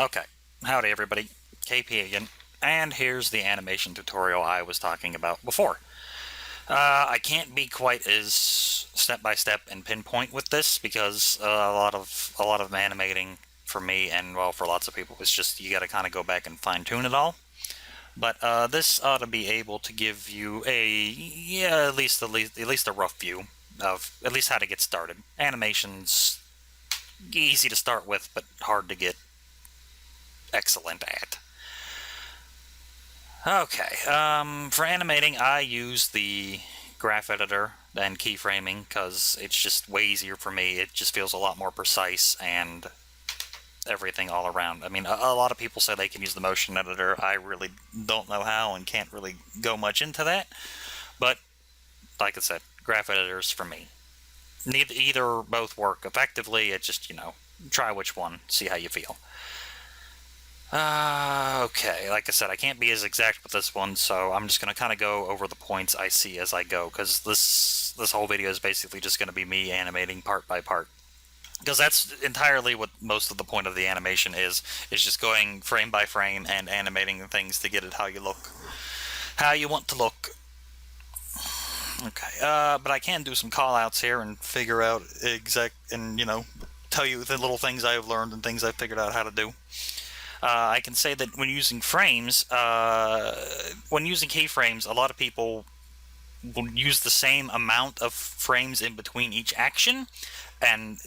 Okay, howdy everybody, KP again, and here's the animation tutorial I was talking about before. I can't be quite as step-by-step and pinpoint with this because a lot of animating for me and well for lots of people is just you got to kind of go back and fine-tune it all. But this ought to be able to give you at least a rough view of at least how to get started. Animation's easy to start with, but hard to get excellent at. Okay, for animating, I use the graph editor and keyframing because it's just way easier for me. It just feels a lot more precise and everything all around. I mean, a lot of people say they can use the motion editor. I really don't know how and can't really go much into that. But, like I said, graph editors for me. Either both work effectively. It just, try which one, see how you feel. Okay, like I said, I can't be as exact with this one, so I'm just going to kind of go over the points I see as I go, because this whole video is basically just going to be me animating part by part. Because that's entirely what most of the point of the animation is just going frame by frame and animating things to get it how you want to look. Okay, but I can do some call-outs here and figure out tell you the little things I've learned and things I've figured out how to do. I can say that when using frames, when using keyframes, a lot of people will use the same amount of frames in between each action, and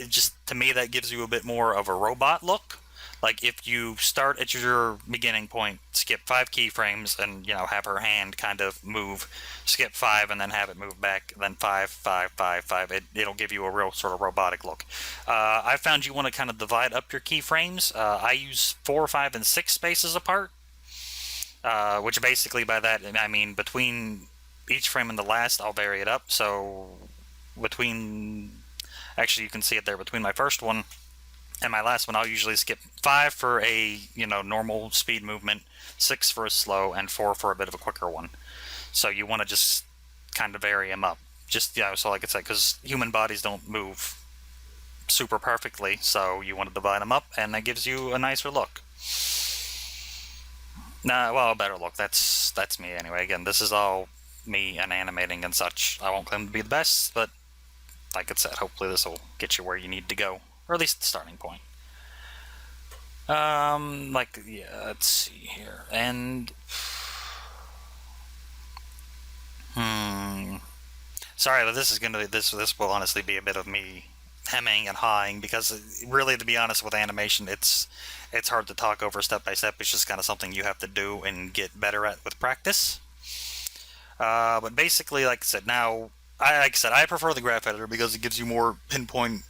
to me that gives you a bit more of a robot look. Like if you start at your beginning point, skip 5 keyframes, and have her hand kind of move, skip 5, and then have it move back, then 5, 5, 5, 5. It'll give you a real sort of robotic look. I found you want to kind of divide up your keyframes. I use 4, 5, and 6 spaces apart, which basically by that I mean between each frame and the last, I'll vary it up. So actually you can see it there, between my first one and my last one, I'll usually skip 5 for a normal speed movement, 6 for a slow, and 4 for a bit of a quicker one. So you want to just kind of vary them up. So like I said, because human bodies don't move super perfectly, so you want to divide them up, and that gives you a nicer look. A better look. That's me anyway. Again, this is all me and animating and such. I won't claim to be the best, but like I said, hopefully this will get you where you need to go. Or at least the starting point. Let's see here. And sorry, but this will honestly be a bit of me hemming and hawing, because really, to be honest, with animation, it's hard to talk over step by step. It's just kind of something you have to do and get better at with practice. But basically, like I said, I prefer the graph editor because it gives you more pinpoint,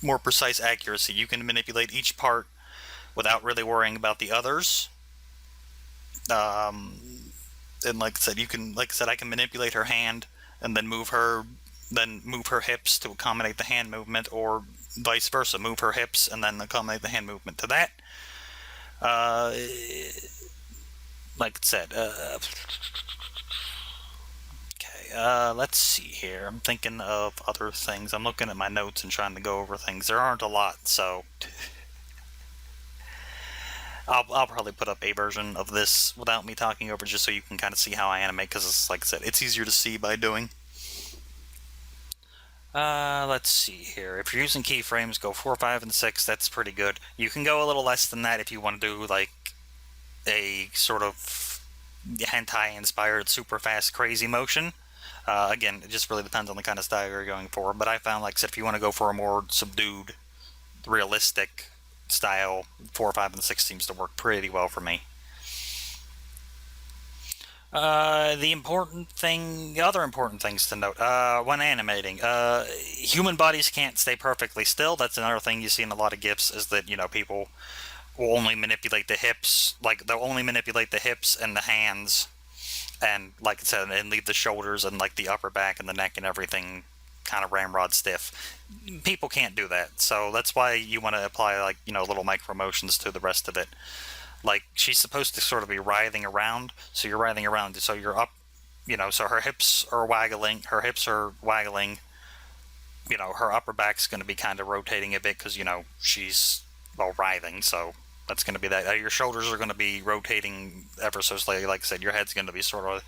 more precise accuracy. You can manipulate each part without really worrying about the others. And like I said, I can manipulate her hand and then move her hips to accommodate the hand movement, or vice versa, move her hips and then accommodate the hand movement to that. Like I said, let's see here. I'm thinking of other things. I'm looking at my notes and trying to go over things. There aren't a lot, so I'll probably put up a version of this without me talking over, just so you can kind of see how I animate, because like I said, it's easier to see by doing. Let's see here. If you're using keyframes, go 4, 5, and 6. That's pretty good. You can go a little less than that if you want to do like a sort of hentai-inspired, super fast, crazy motion. Again, it just really depends on the kind of style you're going for. But I found, like I said, if you want to go for a more subdued, realistic style, 4, 5, and 6 seems to work pretty well for me. The other important things to note when animating, human bodies can't stay perfectly still. That's another thing you see in a lot of GIFs, is that people will only manipulate the hips. Like, they'll only manipulate the hips and the hands, and like I said, and leave the shoulders and like the upper back and the neck and everything kind of ramrod stiff. People can't do that, so that's why you want to apply little micro motions to the rest of it. Like, she's supposed to sort of be writhing around, so you're writhing around, so you're up, so her hips are waggling, her upper back's going to be kind of rotating a bit, because she's writhing, so That's going to be that. Your shoulders are going to be rotating ever so slightly. Like I said, your head's going to be sort of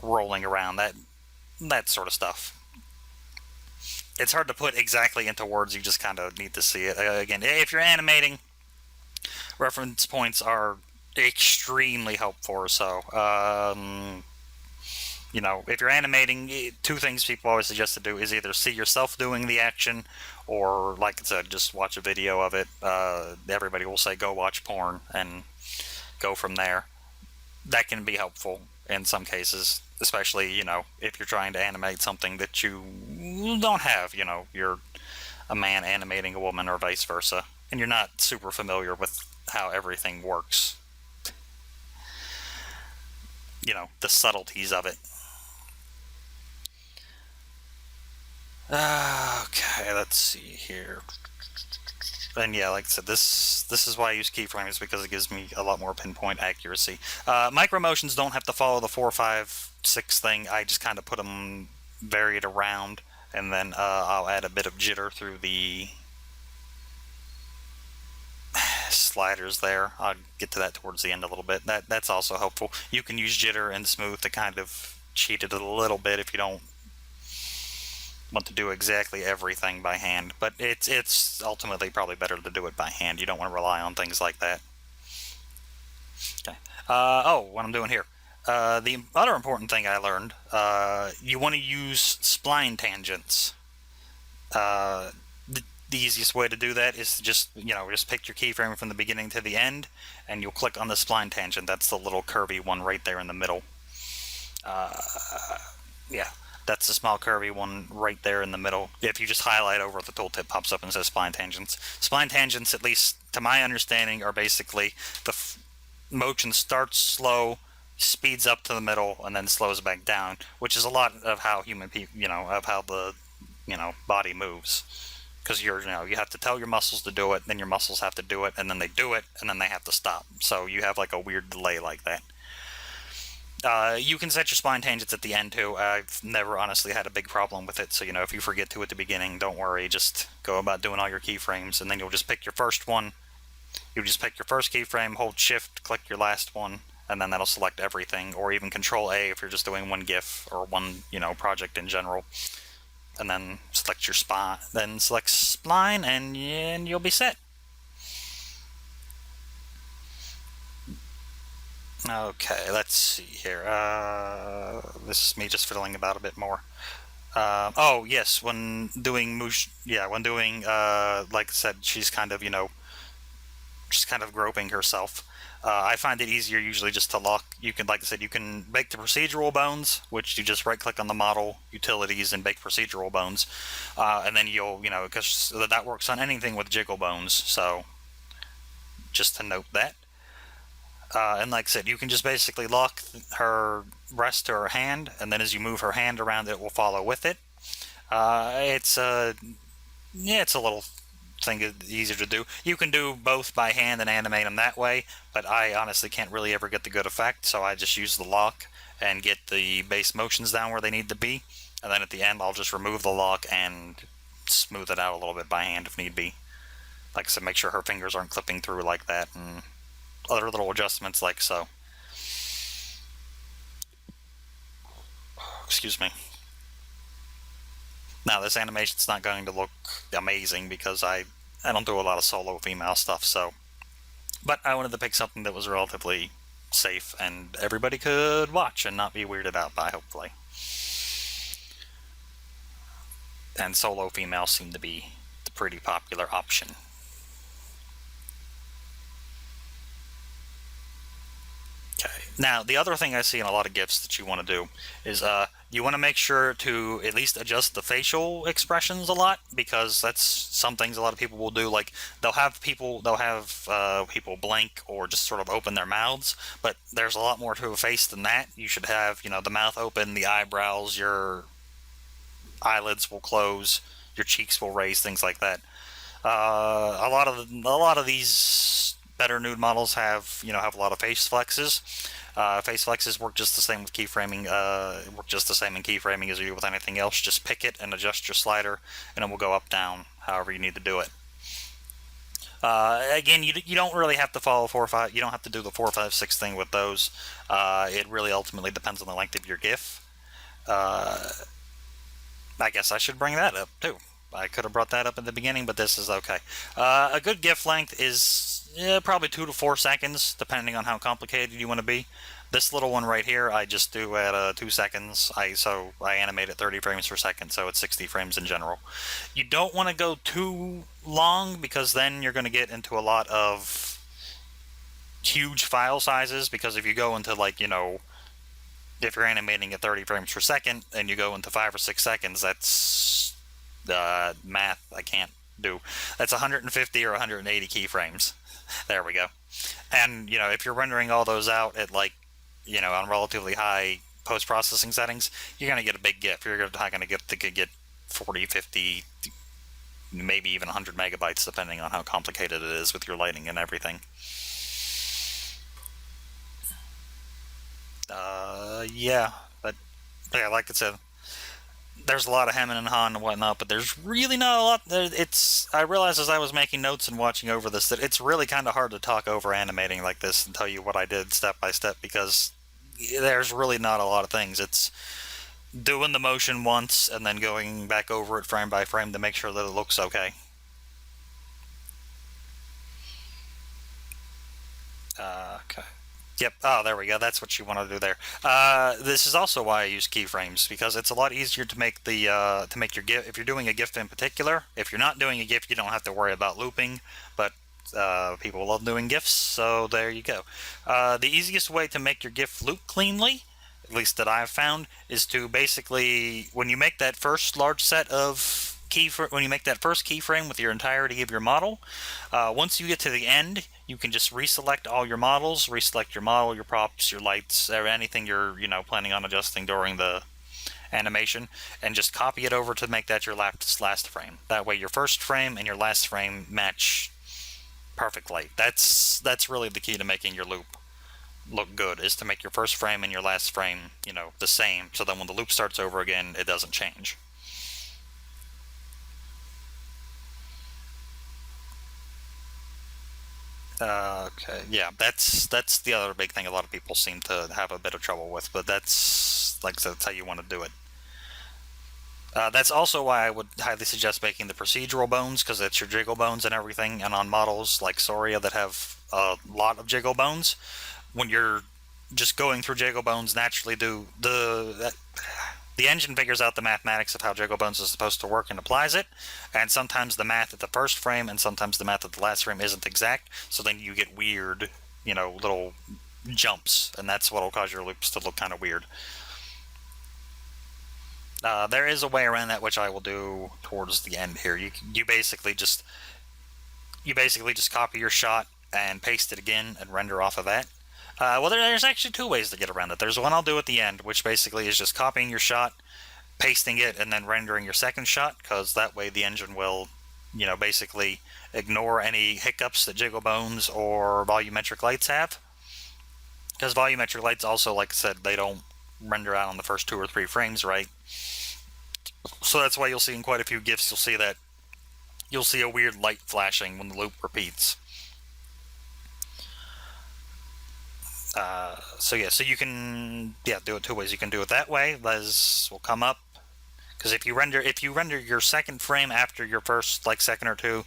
rolling around. That sort of stuff. It's hard to put exactly into words. You just kind of need to see it. Again, if you're animating, reference points are extremely helpful. So, if you're animating, two things people always suggest to do is either see yourself doing the action, or, like I said, just watch a video of it. Everybody will say go watch porn and go from there. That can be helpful in some cases, especially, if you're trying to animate something that you don't have, you're a man animating a woman or vice versa, and you're not super familiar with how everything works, the subtleties of it. Okay, let's see here. And yeah, like I said, this is why I use keyframes, because it gives me a lot more pinpoint accuracy. Micro motions don't have to follow the 4, 5, 6 thing. I just kind of put them varied around, and then I'll add a bit of jitter through the sliders there. I'll get to that towards the end a little bit. That's also helpful. You can use jitter and smooth to kind of cheat it a little bit if you don't want to do exactly everything by hand, but it's ultimately probably better to do it by hand. You don't want to rely on things like that. Okay. What I'm doing here. The other important thing I learned, you want to use spline tangents. The easiest way to do that is to just pick your keyframe from the beginning to the end, and you'll click on the spline tangent. That's the little curvy one right there in the middle. Yeah, that's the small curvy one right there in the middle. If you just highlight over it, the tooltip pops up and says spline tangents. Spline tangents, at least to my understanding, are basically the motion starts slow, speeds up to the middle, and then slows back down, which is a lot of how human people, of how the body moves. Because you have to tell your muscles to do it, then your muscles have to do it, and then they do it, and then they have to stop. So you have like a weird delay like that. You can set your spline tangents at the end too. I've never honestly had a big problem with it. So if you forget to at the beginning, don't worry. Just go about doing all your keyframes, and then you'll just pick your first one. You just pick your first keyframe, hold Shift, click your last one, and then that'll select everything. Or even Control A if you're just doing one GIF or one project in general. And then select your spine, then select spline, and you'll be set. Okay, let's see here. This is me just fiddling about a bit more. Oh yes, when doing like I said, she's kind of just kind of groping herself. I find it easier usually just to lock. You can, like I said, you can bake the procedural bones, which you just right-click on the model, utilities, and bake procedural bones, and then you'll, because that works on anything with jiggle bones. So, just to note that. And like I said, you can just basically lock her breast to her hand, and then as you move her hand around, it will follow with it. It's a little thing easier to do. You can do both by hand and animate them that way, but I honestly can't really ever get the good effect, so I just use the lock and get the base motions down where they need to be, and then at the end I'll just remove the lock and smooth it out a little bit by hand if need be. Like I said, make sure her fingers aren't clipping through like that, and other little adjustments like so. Excuse me. Now this animation's not going to look amazing because I don't do a lot of solo female stuff, so, but I wanted to pick something that was relatively safe and everybody could watch and not be weirded out by, hopefully. And solo females seem to be the pretty popular option. Okay. Now, the other thing I see in a lot of GIFs that you want to do is you want to make sure to at least adjust the facial expressions a lot, because that's some things a lot of people will do. Like they'll have people blink or just sort of open their mouths, but there's a lot more to a face than that. You should have the mouth open, the eyebrows, your eyelids will close, your cheeks will raise, things like that. A lot of these better nude models have a lot of face flexes. Face flexes work just the same with keyframing. Work just the same in keyframing as you do with anything else. Just pick it and adjust your slider, and it will go up, down, however you need to do it. Again, you don't really have to follow 4 5. You don't have to do the 4 5 6 thing with those. It really ultimately depends on the length of your GIF. Uh, I guess I should bring that up too. I could have brought that up at the beginning, but this is okay. A good GIF length is probably 2 to 4 seconds, depending on how complicated you want to be. This little one right here, I just do at 2 seconds. I animate at 30 frames per second, so it's 60 frames in general. You don't want to go too long because then you're going to get into a lot of huge file sizes. Because if you go into like if you're animating at 30 frames per second and you go into 5 or 6 seconds, that's math I can't do. That's 150 or 180 keyframes. There we go. And if you're rendering all those out at like on relatively high post processing settings, you're gonna get a big GIF. You're not gonna get 40, 50, maybe even 100 megabytes, depending on how complicated it is with your lighting and everything. Yeah, but yeah, like I said, there's a lot of hemming and hawing and whatnot, but there's really not a lot. It's I realized as I was making notes and watching over this that it's really kind of hard to talk over animating like this and tell you what I did step by step, because there's really not a lot of things. It's doing the motion once and then going back over it frame by frame to make sure that it looks okay. Okay. Yep. Oh, there we go. That's what you want to do there. This is also why I use keyframes, because it's a lot easier to make to make your GIF. If you're doing a GIF in particular, if you're not doing a GIF, you don't have to worry about looping. But people love doing GIFs, so there you go. The easiest way to make your GIF loop cleanly, at least that I've found, is to basically, when you make that first large set of when you make that first keyframe with your entirety of your model, once you get to the end, you can just reselect all your models, reselect your model, your props, your lights, or anything you're planning on adjusting during the animation, and just copy it over to make that your last frame. That way, your first frame and your last frame match perfectly. That's really the key to making your loop look good, is to make your first frame and your last frame the same, so then when the loop starts over again, it doesn't change. Okay, yeah, that's the other big thing a lot of people seem to have a bit of trouble with, but that's like I said, that's how you want to do it. That's also why I would highly suggest making the procedural bones, because it's your jiggle bones and everything. And on models like Soria that have a lot of jiggle bones, when you're just going through jiggle bones naturally, the engine figures out the mathematics of how jiggle bones is supposed to work and applies it. And sometimes the math at the first frame and sometimes the math at the last frame isn't exact. So then you get weird, little jumps, and that's what will cause your loops to look kind of weird. There is a way around that, which I will do towards the end here. You basically just copy your shot and paste it again and render off of that. Well, there's actually two ways to get around it. There's one I'll do at the end, which basically is just copying your shot, pasting it, and then rendering your second shot, because that way the engine will, basically ignore any hiccups that jiggle bones or volumetric lights have. Because volumetric lights also, like I said, they don't render out on the first 2 or 3 frames right. So that's why you'll see in quite a few GIFs, you'll see a weird light flashing when the loop repeats. So yeah, so you can do it two ways. You can do it that way. Les will come up, because if you render your second frame after your first second or two,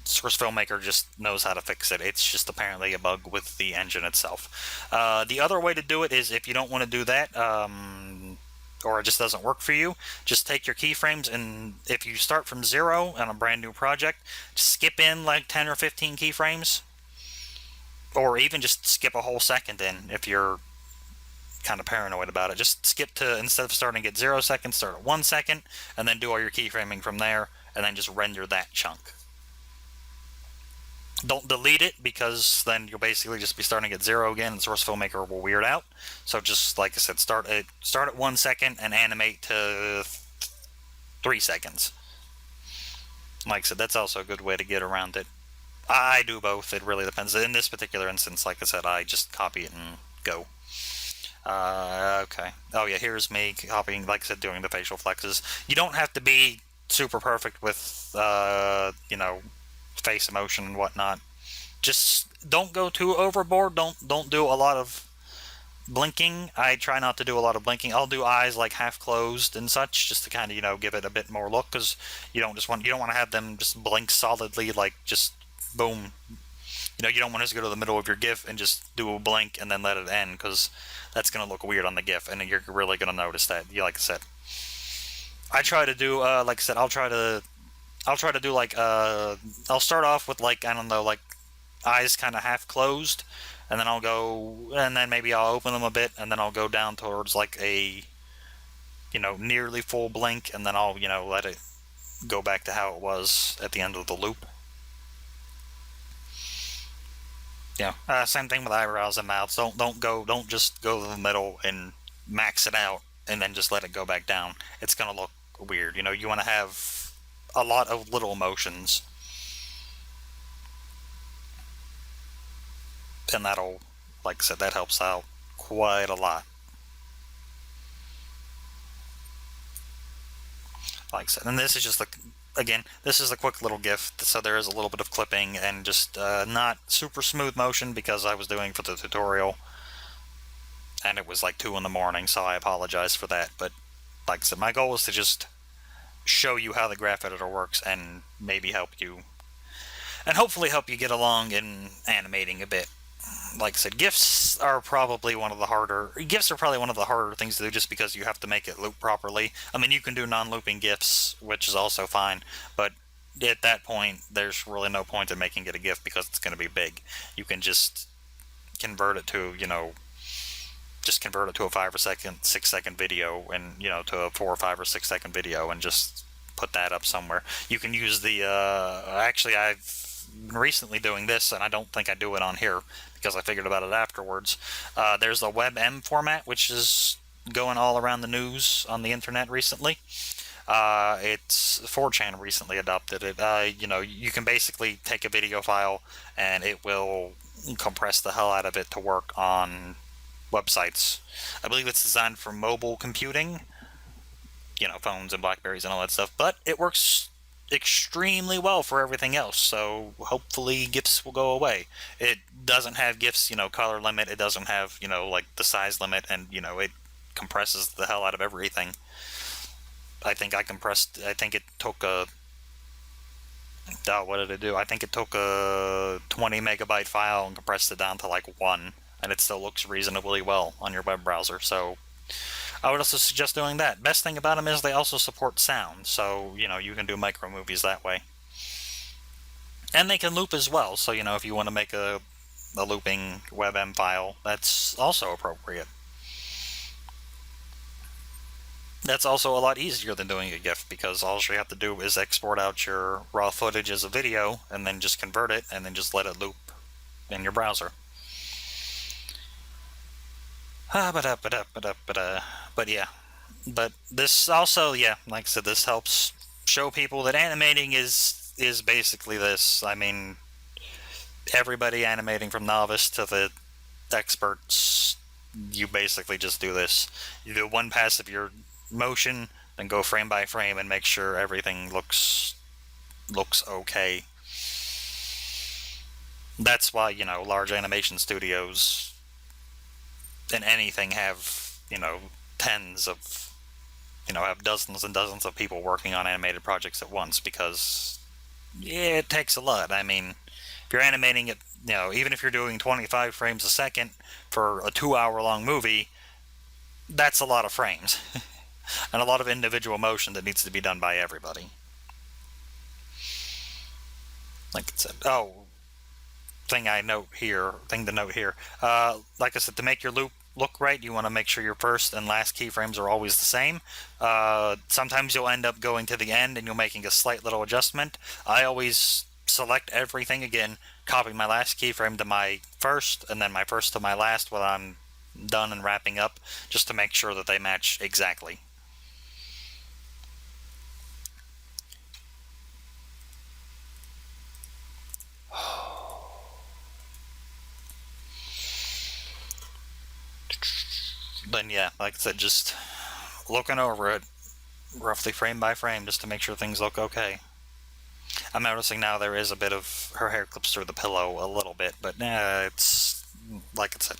Source Filmmaker just knows how to fix it. It's just apparently a bug with the engine itself. The other way to do it is, if you don't want to do that, or it just doesn't work for you, just take your keyframes, and if you start from 0 on a brand new project, just skip in like 10 or 15 keyframes, or even just skip a whole second in if you're kind of paranoid about it. Just skip to, instead of starting at 0 seconds, start at 1 second, and then do all your keyframing from there, and then just render that chunk. Don't delete it, because then you'll basically just be starting at 0 again, and Source Filmmaker will weird out. So just like I said, start at 1 second and animate to 3 seconds. Like I said, that's also a good way to get around it. I do both. It really depends. In this particular instance, like I said, I just copy it and go. Okay. Oh yeah, here's me copying, like I said, doing the facial flexes. You don't have to be super perfect with, face emotion and whatnot. Just don't go too overboard. Don't do a lot of blinking. I try not to do a lot of blinking. I'll do eyes like half closed and such, just to kind of give it a bit more look, because you don't want to have them just blink solidly, like just boom. You don't want to go to the middle of your GIF and just do a blink and then let it end, because that's gonna look weird on the GIF, and you're really gonna notice that. Like I said, I try to do like I said, I'll try to do like I'll start off with, like, I don't know, like eyes kind of half closed, and then and then maybe I'll open them a bit, and then I'll go down towards like a nearly full blink, and then I'll let it go back to how it was at the end of the loop. Same thing with eyebrows and mouths. Don't just go to the middle and max it out and then just let it go back down. It's gonna look weird. You want to have a lot of little motions, and that'll, like I said, that helps out quite a lot. Like I said, and this is just like, again, this is a quick little GIF, so there is a little bit of clipping and just not super smooth motion, because I was doing for the tutorial, and it was like 2 in the morning, so I apologize for that. But like I said, my goal is to just show you how the graph editor works, and maybe help you, and hopefully help you get along in animating a bit. Like I said, GIFs are probably one of the harder things to do, just because you have to make it loop properly. I mean, you can do non-looping GIFs, which is also fine, but at that point, there's really no point in making it a GIF, because it's going to be big. You can just convert it to, a 5 or 6 second video, and to a 4 or 5 or 6 second video, and just put that up somewhere. You can use the actually, I've been recently doing this, and I don't think I do it on here, because I figured about it afterwards. There's the WebM format, which is going all around the news on the internet recently. It's 4chan recently adopted it. You can basically take a video file, and it will compress the hell out of it to work on websites. I believe it's designed for mobile computing, phones and Blackberries and all that stuff, but it works extremely well for everything else, so hopefully GIFs will go away. It doesn't have GIFs, color limit, it doesn't have, like the size limit, and, it compresses the hell out of everything. I think it took what did it do? I think it took a 20 megabyte file and compressed it down to like 1, and it still looks reasonably well on your web browser, so I would also suggest doing that. Best thing about them is they also support sound, so you can do micro movies that way. And they can loop as well, so if you want to make a looping WebM file, that's also appropriate. That's also a lot easier than doing a GIF, because all you have to do is export out your raw footage as a video, and then just convert it, and then just let it loop in your browser. But yeah, but this also, yeah, like I said, this helps show people that animating is basically this. I mean, everybody animating from novice to the experts, you basically just do this. You do one pass of your motion, then go frame by frame and make sure everything looks okay. That's why, large animation studios in anything have, tens of, have dozens and dozens of people working on animated projects at once, because it takes a lot. I mean, if you're animating it, even if you're doing 25 frames a second for a 2-hour long movie, that's a lot of frames and a lot of individual motion that needs to be done by everybody. Like I said, thing to note here. Like I said, to make your loop look right, you want to make sure your first and last keyframes are always the same. Sometimes you'll end up going to the end and you're making a slight little adjustment. I always select everything again, copy my last keyframe to my first, and then my first to my last when I'm done and wrapping up, just to make sure that they match exactly. Then yeah, like I said, just looking over it roughly frame by frame, just to make sure things look okay. I'm noticing now there is a bit of her hair clips through the pillow a little bit, but it's like I said,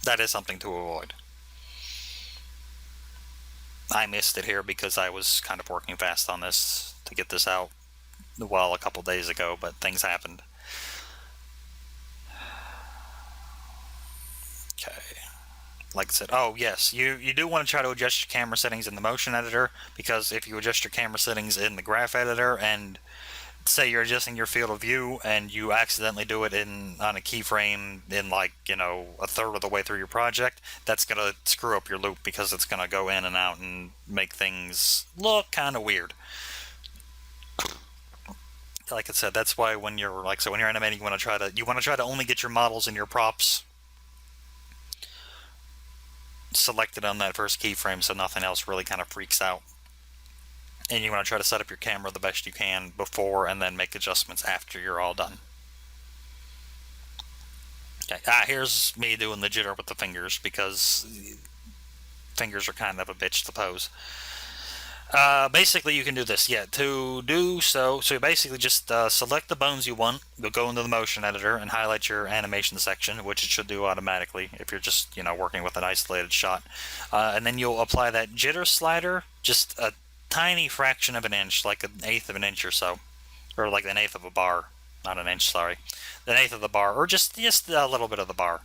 that is something to avoid. I missed it here because I was kind of working fast on this to get this out, well, a couple days ago, but things happened. Okay. Like I said, oh yes, you do want to try to adjust your camera settings in the motion editor, because if you adjust your camera settings in the graph editor and say you're adjusting your field of view and you accidentally do it in on a keyframe in, like, a third of the way through your project, that's gonna screw up your loop because it's gonna go in and out and make things look kind of weird. Like I said, that's why when you're when you're animating, you want to try to only get your models and your props selected on that first keyframe, so nothing else really kind of freaks out. And you want to try to set up your camera the best you can before, and then make adjustments after you're all done. Okay, here's me doing the jitter with the fingers, because fingers are kind of a bitch to pose. Basically, you can do this. Yeah, to do so you basically just select the bones you want. You'll go into the motion editor and highlight your animation section, which it should do automatically if you're just working with an isolated shot. And then you'll apply that jitter slider, just a tiny fraction of an inch, like an eighth of an inch or so, or like an eighth of a bar, not an inch, sorry, an eighth of the bar, or just a little bit of the bar.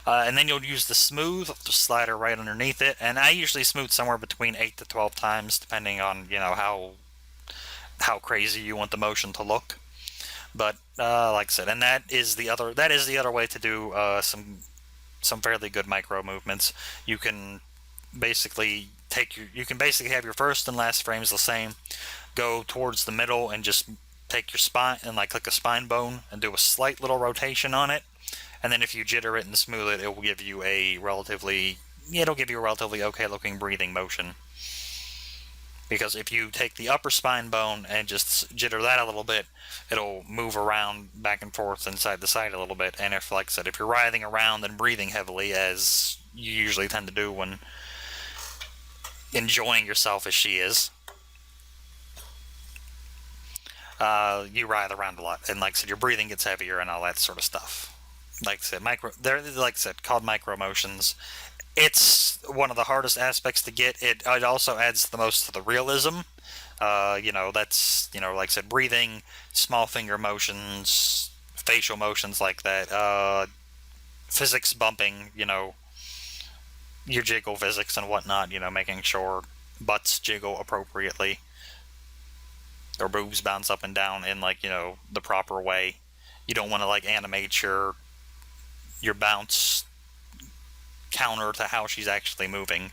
And then you'll use the smooth slider right underneath it, and I usually smooth somewhere between 8 to 12 times, depending on how crazy you want the motion to look. But like I said, and that is the other way to do some fairly good micro movements. You can basically have your first and last frames the same, go towards the middle and just take your spine and click a spine bone and do a slight little rotation on it. And then if you jitter it and smooth it, it will give you a relatively okay looking breathing motion. Because if you take the upper spine bone and just jitter that a little bit, it'll move around back and forth and side to side a little bit. And if, like I said, if you're writhing around and breathing heavily, as you usually tend to do when enjoying yourself as she is, you writhe around a lot. And like I said, your breathing gets heavier and all that sort of stuff. Like I said, called micro motions. It's one of the hardest aspects to get. It also adds the most to the realism. That's like I said, breathing, small finger motions, facial motions like that, physics bumping. Your jiggle physics and whatnot. Making sure butts jiggle appropriately, or boobs bounce up and down in the proper way. You don't want to animate your bounce counter to how she's actually moving.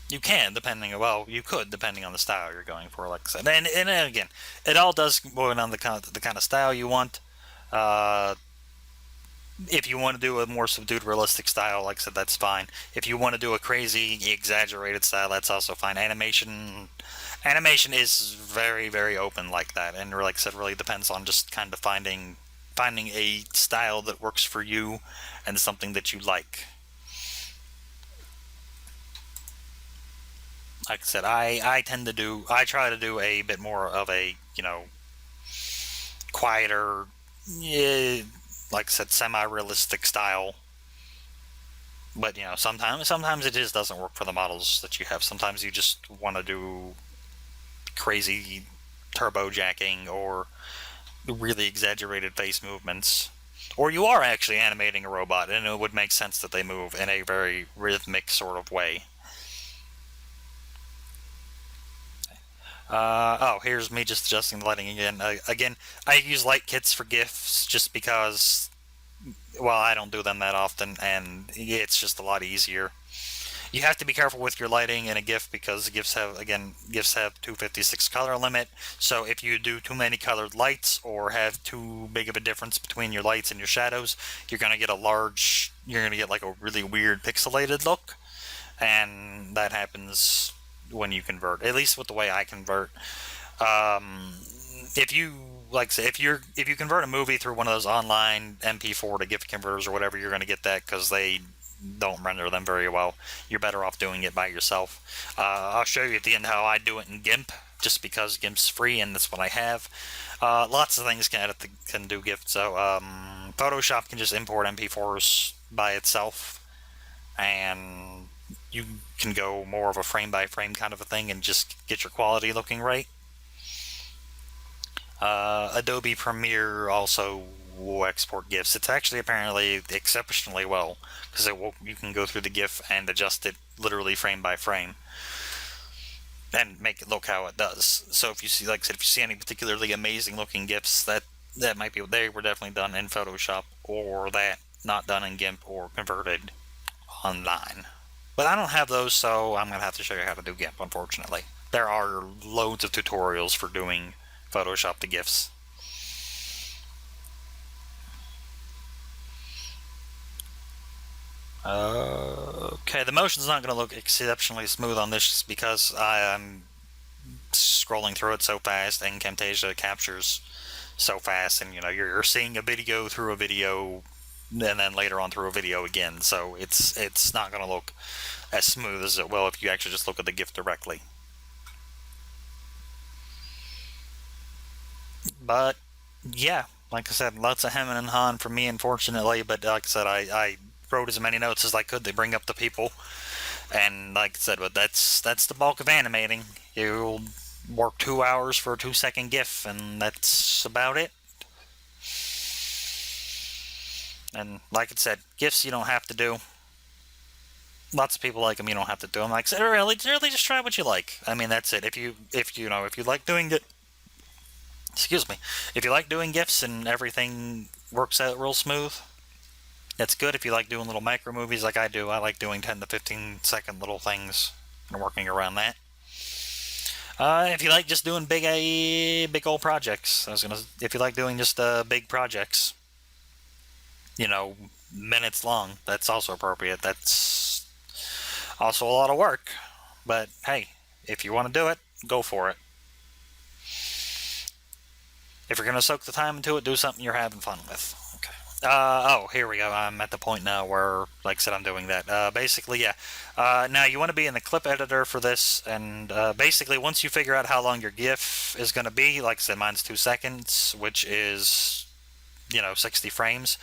You can, you could, depending on the style you're going for, like I said. And again, it all does boil down to the kind of style you want. If you want to do a more subdued, realistic style, like I said, that's fine. If you want to do a crazy, exaggerated style, that's also fine. Animation is very, very open like that, and like I said, really depends on just kind of finding a style that works for you and something that you like. Like I said, I try to do a bit more of a quieter, like I said, semi-realistic style. But sometimes it just doesn't work for the models that you have. Sometimes you just want to do crazy turbo jacking or really exaggerated face movements, or you are actually animating a robot and it would make sense that they move in a very rhythmic sort of way. Here's me just adjusting the lighting again. Again, I use light kits for GIFs just because, well, I don't do them that often, and it's just a lot easier. You have to be careful with your lighting in a GIF because GIFs have 256 color limit. So if you do too many colored lights or have too big of a difference between your lights and your shadows, you're gonna get like a really weird pixelated look, and that happens when you convert. At least with the way I convert. If you if you convert a movie through one of those online MP4 to GIF converters or whatever, you're gonna get that because they don't render them very well. You're better off doing it by yourself. I'll show you at the end how I do it in GIMP, just because GIMP's free and that's what I have. Lots of things can do GIF. So Photoshop can just import MP4s by itself, and you can go more of a frame by frame kind of a thing and just get your quality looking right. Adobe Premiere also will export GIFs. It's actually apparently exceptionally well, because you can go through the GIF and adjust it literally frame by frame and make it look how it does. So if you see, like I said, if you see any particularly amazing looking GIFs, that might be, they were definitely done in Photoshop, or that not done in GIMP or converted online. But I don't have those, so I'm gonna have to show you how to do GIMP, unfortunately. There are loads of tutorials for doing Photoshop to GIFs. Okay, the motion's not going to look exceptionally smooth on this just because I'm scrolling through it so fast, and Camtasia captures so fast, and you're seeing a video through a video, and then later on through a video again, so it's not going to look as smooth as it will if you actually just look at the GIF directly. But yeah, like I said, lots of hemming and hawing for me, unfortunately. But like I said, I wrote as many notes as I could to bring up the people, and like I said, but that's the bulk of animating. You'll work 2 hours for a 2-second GIF, and that's about it. And like I said, GIFs you don't have to do. Lots of people like them. You don't have to do them. Like I said, really just try what you like. I mean, that's it. If you like doing it, excuse me, if you like doing GIFs and everything works out real smooth, that's good. If you like doing little micro movies like I do, I like doing 10 to 15 second little things and working around that. If you like just doing big old projects, if you like doing just big projects, minutes long, that's also appropriate. That's also a lot of work, but hey, if you want to do it, go for it. If you're gonna soak the time into it, do something you're having fun with. Okay. Oh, here we go. I'm at the point now where, like I said, I'm doing that. Basically, yeah. Now you want to be in the clip editor for this, and basically once you figure out how long your GIF is going to be, like I said, mine's 2 seconds, which is 60 frames.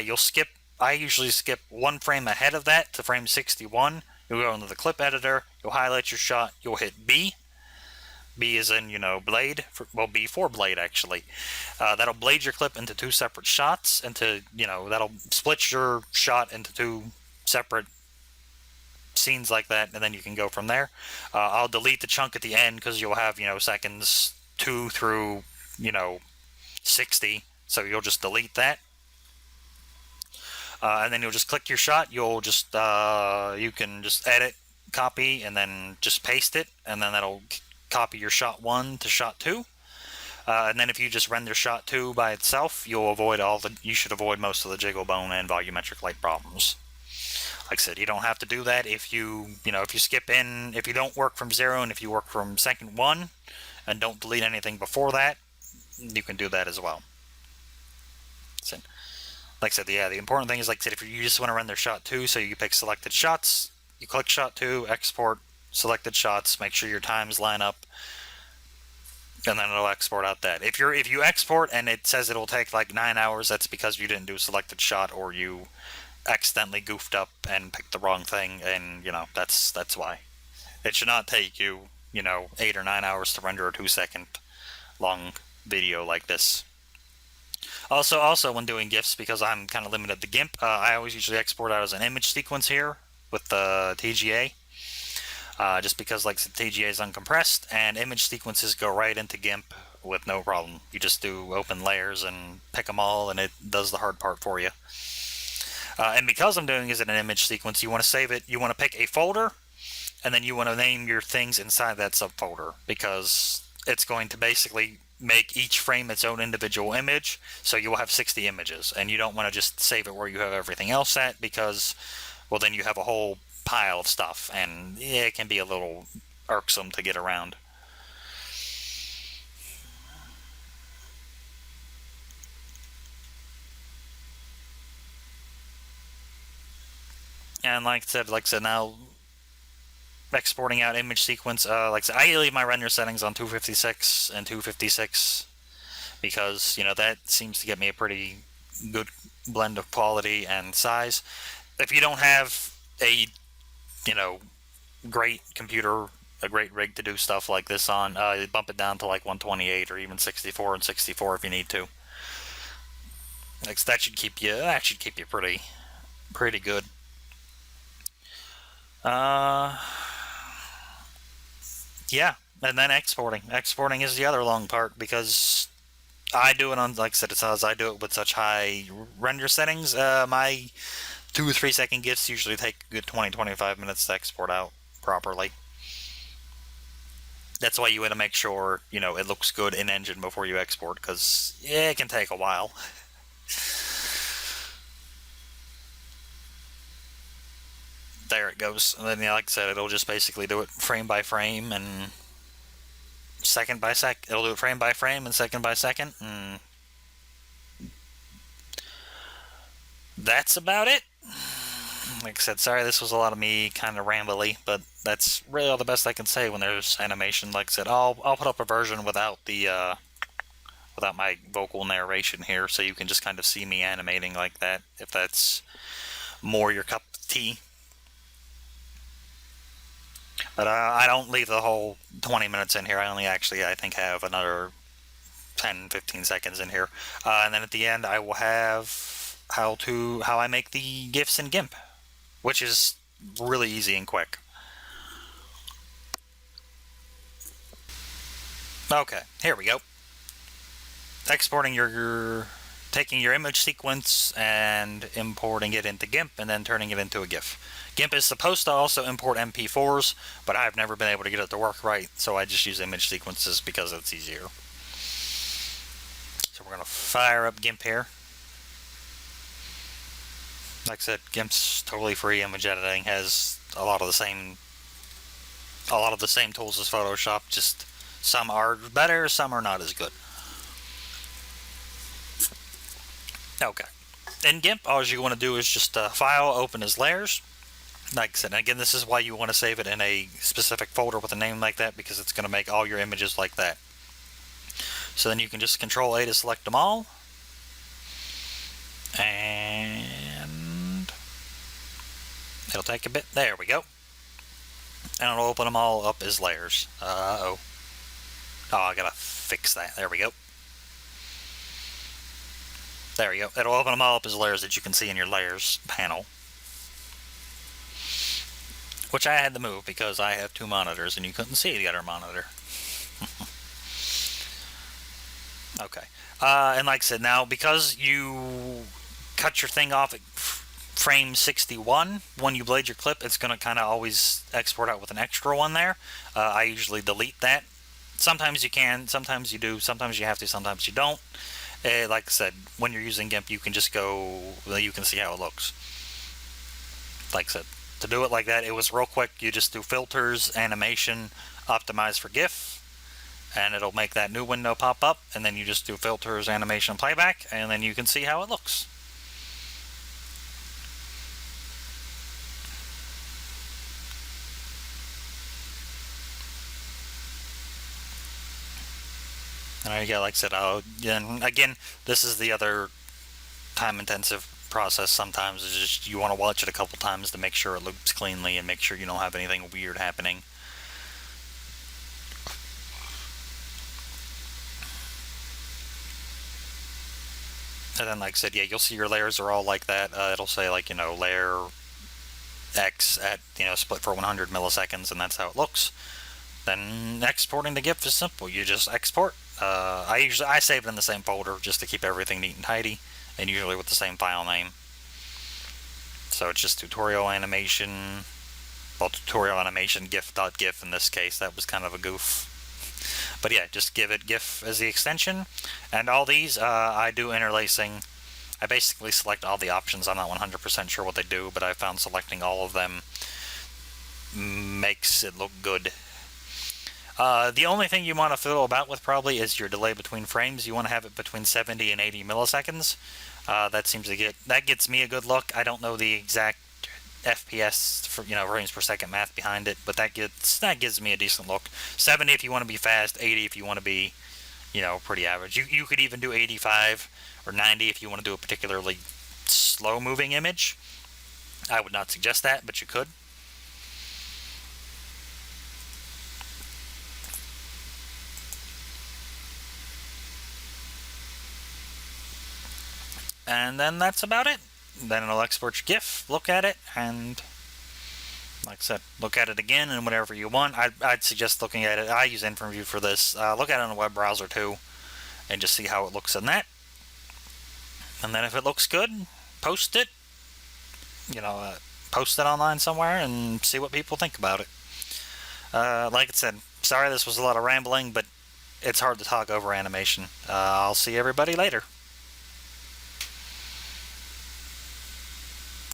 You'll skip. I usually skip 1 frame ahead of that to frame 61. You'll go into the clip editor. You'll highlight your shot. You'll hit B. B is in, blade. B for blade, actually. That'll blade your clip into 2 separate shots, that'll split your shot into 2 separate scenes like that, and then you can go from there. I'll delete the chunk at the end because you'll have, seconds 2 through, 60, so you'll just delete that. And then you'll just click your shot. You can just edit, copy, and then just paste it, and then that'll copy your shot 1 to shot 2. And then if you just render shot 2 by itself, you should avoid most of the jiggle bone and volumetric light problems. Like I said, you don't have to do that if you skip in, if you don't work from 0, and if you work from second 1 and don't delete anything before that, you can do that as well. So, like I said, yeah, the important thing is, like I said, if you just want to render shot 2, so you pick selected shots, you click shot 2, export selected shots, make sure your times line up, and then it'll export out that. If you export and it says it'll take like 9 hours, that's because you didn't do a selected shot, or you accidentally goofed up and picked the wrong thing, and that's why. It should not take you 8 or 9 hours to render a 2-second long video like this. Also, when doing GIFs, because I'm kind of limited to GIMP, I always usually export out as an image sequence here with the TGA. Just because, like, TGA is uncompressed, and image sequences go right into GIMP with no problem. You just do open layers and pick them all, and it does the hard part for you. And because I'm doing it as an image sequence, you want to save it. You want to pick a folder, and then you want to name your things inside that subfolder, because it's going to basically make each frame its own individual image. So you will have 60 images, and you don't want to just save it where you have everything else at, because, well, then you have a whole pile of stuff, and it can be a little irksome to get around. And like I said, now exporting out image sequence. Like I said, I leave my render settings on 256 and 256 because that seems to get me a pretty good blend of quality and size. If you don't have a you know great computer, a great rig to do stuff like this on, bump it down to like 128 or even 64 and 64 if you need to. Like that should keep you pretty good. Uh, yeah, and then exporting. Exporting is the other long part because I do it on, like I said, it's as I do it with such high render settings. My 2 or 3 second GIFs usually take a good 20-25 minutes to export out properly. That's why you want to make sure it looks good in engine before you export, because it can take a while. There it goes. And then, like I said, it'll just basically do it frame by frame and second by second. It'll do it frame by frame and second by second, and that's about it. Like I said, sorry this was a lot of me kind of rambly, but that's really all the best I can say when there's animation. Like I said, I'll put up a version without my vocal narration here, so you can just kind of see me animating like that, if that's more your cup of tea. But I don't leave the whole 20 minutes in here. I only actually, I think, have another 10-15 seconds in here. And then at the end, I will have how I make the GIFs in GIMP, which is really easy and quick. Okay, here we go. Exporting taking your image sequence and importing it into GIMP and then turning it into a GIF. GIMP is supposed to also import MP4s, but I've never been able to get it to work right, so I just use image sequences because it's easier. So we're going to fire up GIMP here. Like I said, GIMP's totally free. Image editing has a lot of the same tools as Photoshop, just some are better, some are not as good. Okay. In GIMP, all you want to do is just file, open as layers. Like I said, again, this is why you want to save it in a specific folder with a name like that, because it's going to make all your images like that. So then you can just Control A to select them all. And it'll take a bit. There we go. And it'll open them all up as layers. Oh, I gotta fix that. There we go. There we go. It'll open them all up as layers that you can see in your layers panel. Which I had to move because I have two monitors and you couldn't see the other monitor. Okay. And like I said, now because you cut your thing off at frame 61, when you blade your clip, it's going to kind of always export out with an extra one there. I usually delete that. Sometimes you can, sometimes you do, sometimes you have to, sometimes you don't. Like I said, when you're using GIMP, you can just go, you can see how it looks. Like I said, to do it like that, it was real quick. You just do filters, animation, optimize for GIF, and it'll make that new window pop up, and then you just do filters, animation, playback, and then you can see how it looks. And yeah, like I said, and again, this is the other time-intensive process. Sometimes is just you want to watch it a couple times to make sure it loops cleanly and make sure you don't have anything weird happening. And then, like I said, yeah, you'll see your layers are all like that. It'll say like layer X at split for 100 milliseconds, and that's how it looks. Then exporting the GIF is simple. You just export. I save it in the same folder just to keep everything neat and tidy, and usually with the same file name. So it's just tutorial animation. Well, tutorial animation gif.gif in this case. That was kind of a goof. But yeah, just give it GIF as the extension. And all these, I do interlacing. I basically select all the options. I'm not 100% sure what they do, but I found selecting all of them makes it look good. The only thing you want to fiddle about with probably is your delay between frames. You want to have it between 70 and 80 milliseconds. That gets me a good look. I don't know the exact FPS for frames per second math behind it, but that gives me a decent look. 70 if you want to be fast, 80 if you want to be pretty average. You could even do 85 or 90 if you want to do a particularly slow moving image. I would not suggest that, but you could. And then that's about it. Then it'll export your GIF, look at it, and like I said, look at it again and whatever you want. I'd suggest looking at it. I use InfraView for this. Look at it on a web browser too, and just see how it looks in that. And then if it looks good, post it. Post it online somewhere and see what people think about it. Like I said, sorry this was a lot of rambling, but it's hard to talk over animation. I'll see everybody later.